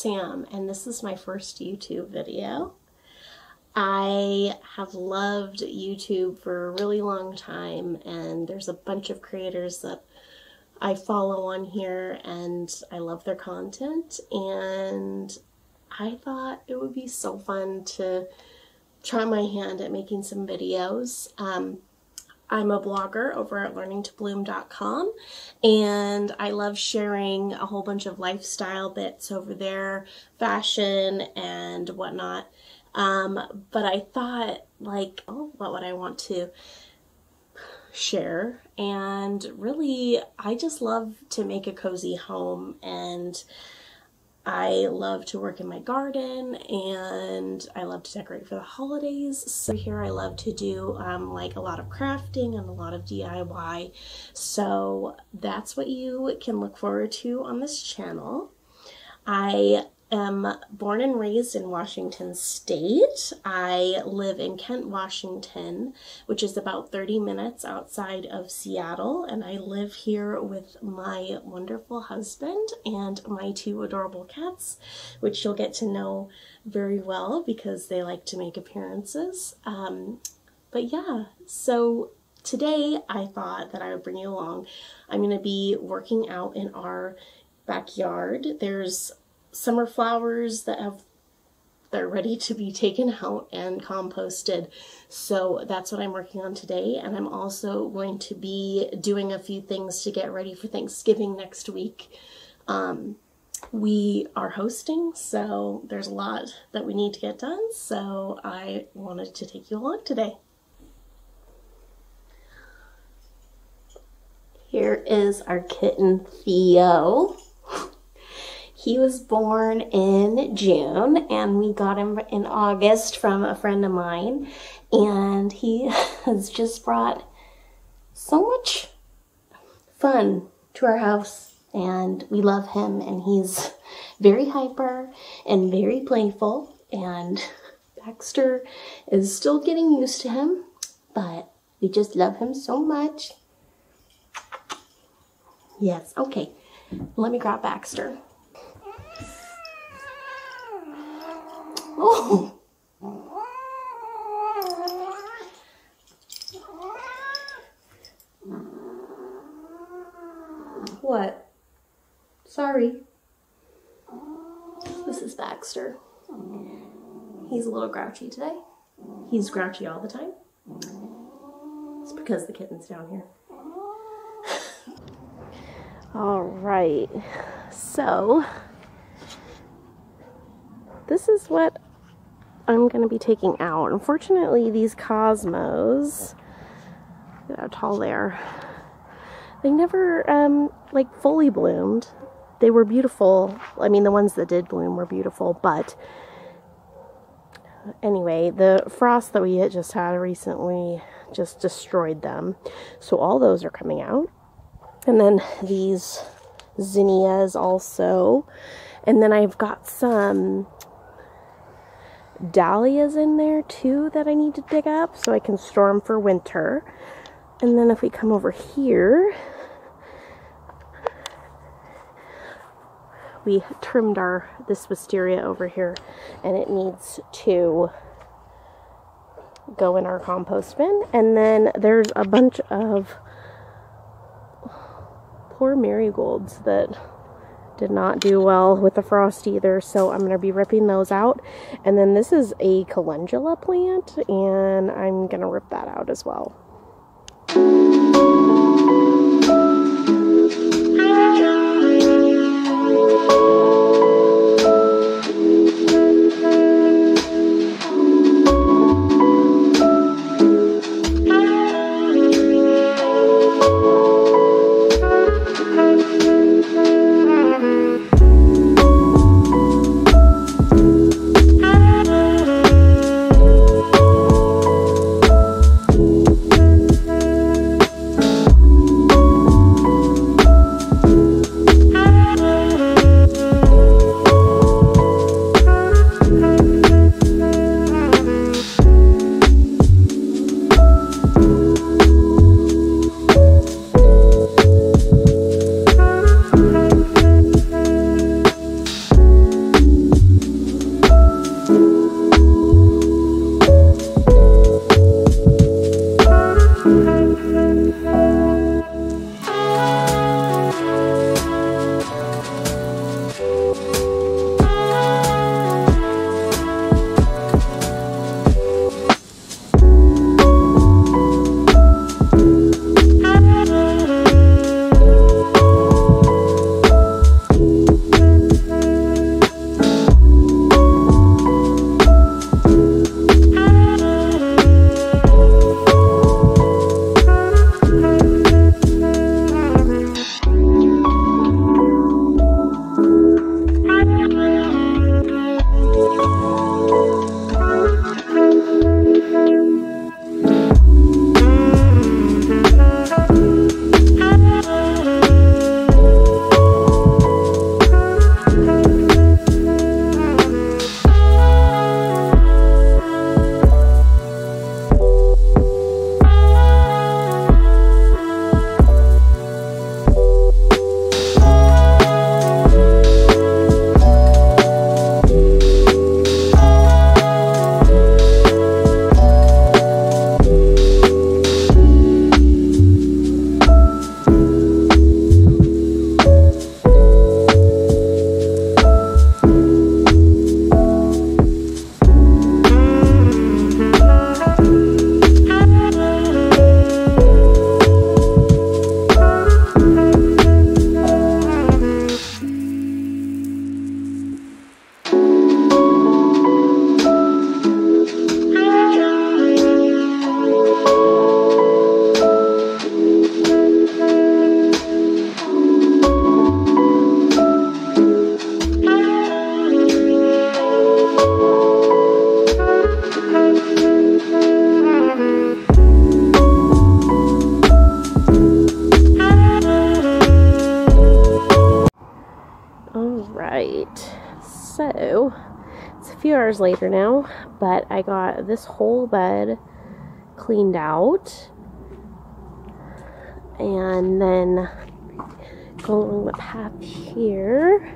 Sam, and this is my first YouTube video. I have loved YouTube for a really long time, and there's a bunch of creators that I follow on here, and I love their content, and I thought it would be so fun to try my hand at making some videos. I'm a blogger over at learningtobloom.com, and I love sharing a whole bunch of lifestyle bits over there, fashion and whatnot. But I thought, like, oh, what would I want to share? And really, I just love to make a cozy home, and I love to work in my garden, and I love to decorate for the holidays. So here I love to do like a lot of crafting and a lot of DIY. So that's what you can look forward to on this channel. I am born and raised in Washington State. I live in Kent, Washington, which is about 30 minutes outside of Seattle, and I live here with my wonderful husband and my 2 adorable cats, which you'll get to know very well because they like to make appearances. But yeah, so today I thought that I would bring you along. I'm going to be working out in our backyard. There's summer flowers they're ready to be taken out and composted. So that's what I'm working on today. And I'm also going to be doing a few things to get ready for Thanksgiving next week. We are hosting, so there's a lot that we need to get done. So I wanted to take you along today. Here is our kitten, Theo. He was born in June, and we got him in August from a friend of mine, and he has just brought so much fun to our house, and we love him, and he's very hyper and very playful, and Baxter is still getting used to him, but we just love him so much. Yes, okay, let me grab Baxter. Oh. What? Sorry. This is Baxter. He's a little grouchy today. He's grouchy all the time. It's because the kitten's down here. All right. So this is what I'm going to be taking out. Unfortunately, these cosmos, look at how tall they are, they never like fully bloomed. They were beautiful. I mean, the ones that did bloom were beautiful, but anyway, the frost that we had just had recently just destroyed them. So all those are coming out. And then these zinnias also. And then I've got some dahlias in there too that I need to dig up so I can store them for winter. And then if we come over here, we trimmed this wisteria over here, and it needs to go in our compost bin. And then there's a bunch of poor marigolds that did not do well with the frost either, so I'm going to be ripping those out. And then this is a calendula plant, and I'm going to rip that out as well. So, it's a few hours later now, but I got this whole bed cleaned out. And then going along the path here,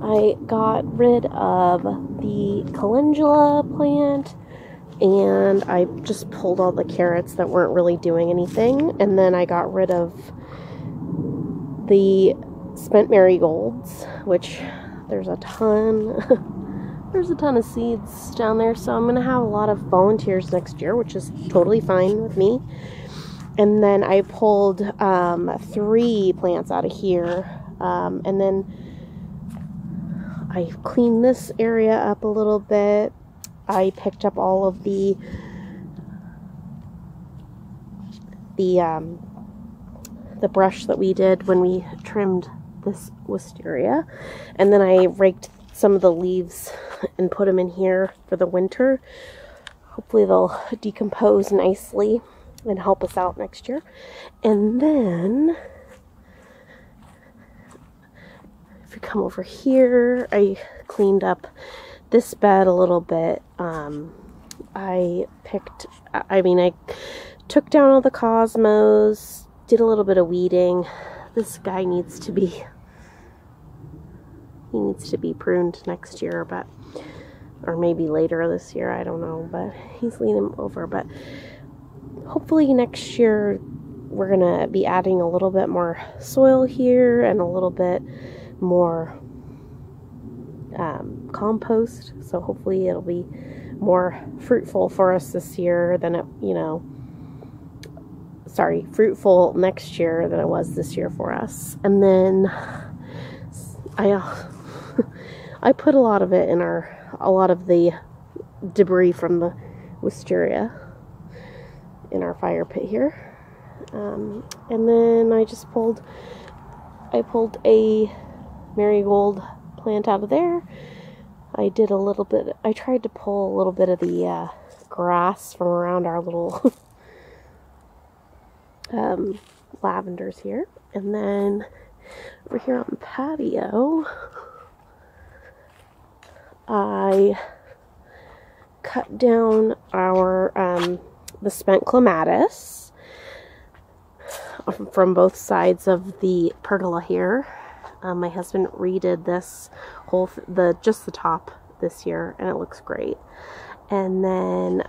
I got rid of the calendula plant, and I just pulled all the carrots that weren't really doing anything, and then I got rid of the spent marigolds, which there's a ton of seeds down there, so I'm going to have a lot of volunteers next year, which is totally fine with me. And then I pulled 3 plants out of here, and then I cleaned this area up a little bit. I picked up all of the brush that we did when we trimmed this wisteria, and then I raked some of the leaves and put them in here for the winter. Hopefully they'll decompose nicely and help us out next year. And then if you come over here, I cleaned up this bed a little bit. I took down all the cosmos, did a little bit of weeding. This guy needs to be pruned next year, or maybe later this year, I don't know, but he's leaning over. But hopefully next year we're gonna be adding a little bit more soil here and a little bit more compost, so hopefully it'll be more fruitful for us this year than fruitful next year than it was this year for us. And then I put a lot of the debris from the wisteria in our fire pit here, and then I pulled a marigold plant out of there. I tried to pull a little bit of the grass from around our little lavenders here. And then over here on the patio, I cut down the spent clematis from both sides of the pergola here. My husband redid this just the top this year, and it looks great. And then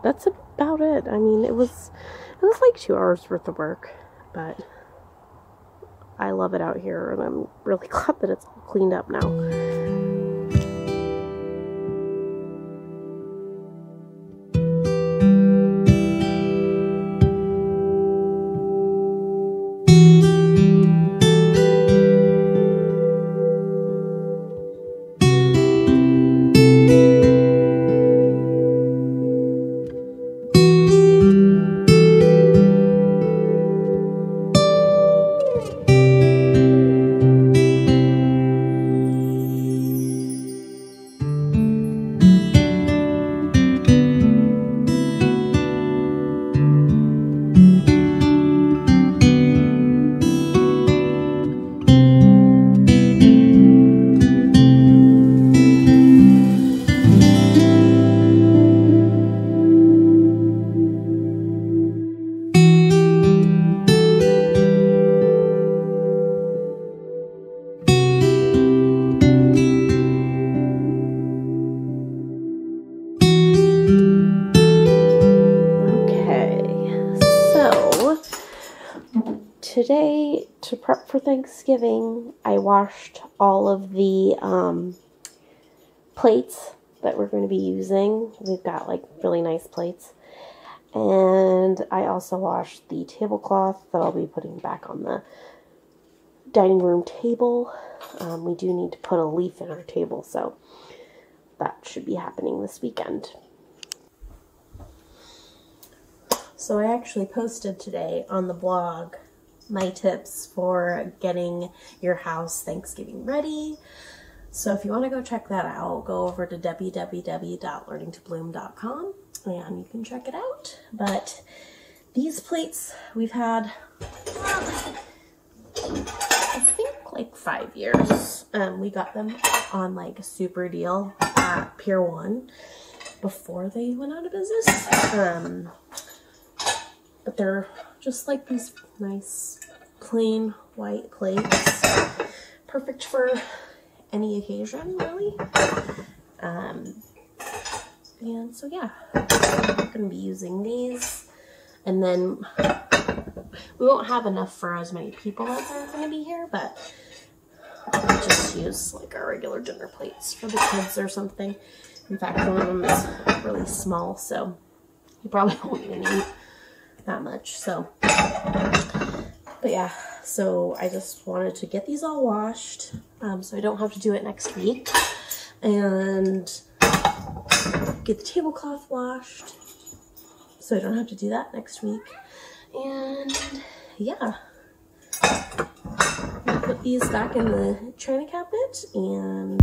that's about it. I mean, it was like 2 hours worth of work, but I love it out here, and I'm really glad that it's all cleaned up now. Today, to prep for Thanksgiving, I washed all of the plates that we're going to be using. We've got like really nice plates. And I also washed the tablecloth that I'll be putting back on the dining room table. We do need to put a leaf in our table, so that should be happening this weekend. So I actually posted today on the blog my tips for getting your house Thanksgiving ready. So if you want to go check that out, go over to www.learningtobloom.com and you can check it out. But these plates we've had, I think 5 years. We got them on like a super deal at Pier 1 before they went out of business. But they're just like these nice plain white plates. Perfect for any occasion, really. And so yeah, I'm going to be using these. And then we won't have enough for as many people as are going to be here, but I'll just use like our regular dinner plates for the kids or something. In fact, one of them is really small, so you probably won't even eat that much. So, but yeah, so I just wanted to get these all washed, so I don't have to do it next week, and get the tablecloth washed, so I don't have to do that next week. And yeah, I'll put these back in the china cabinet and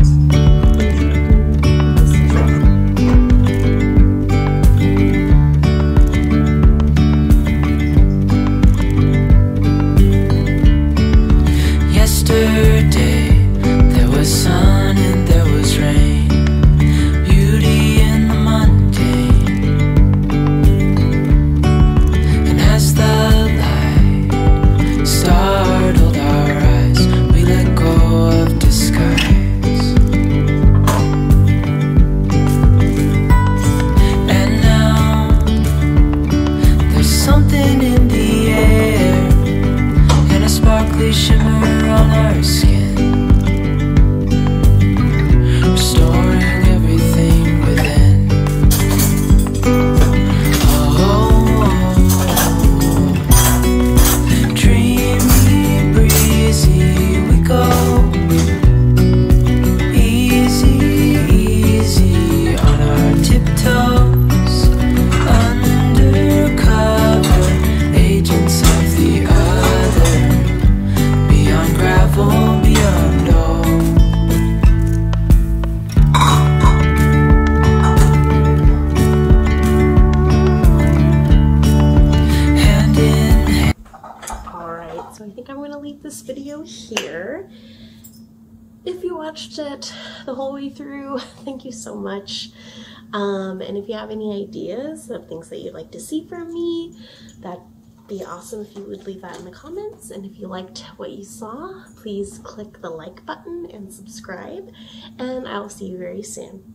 this video here. If you watched it the whole way through, thank you so much. And if you have any ideas of things that you'd like to see from me, that'd be awesome if you would leave that in the comments. And if you liked what you saw, please click the like button and subscribe, and I'll see you very soon.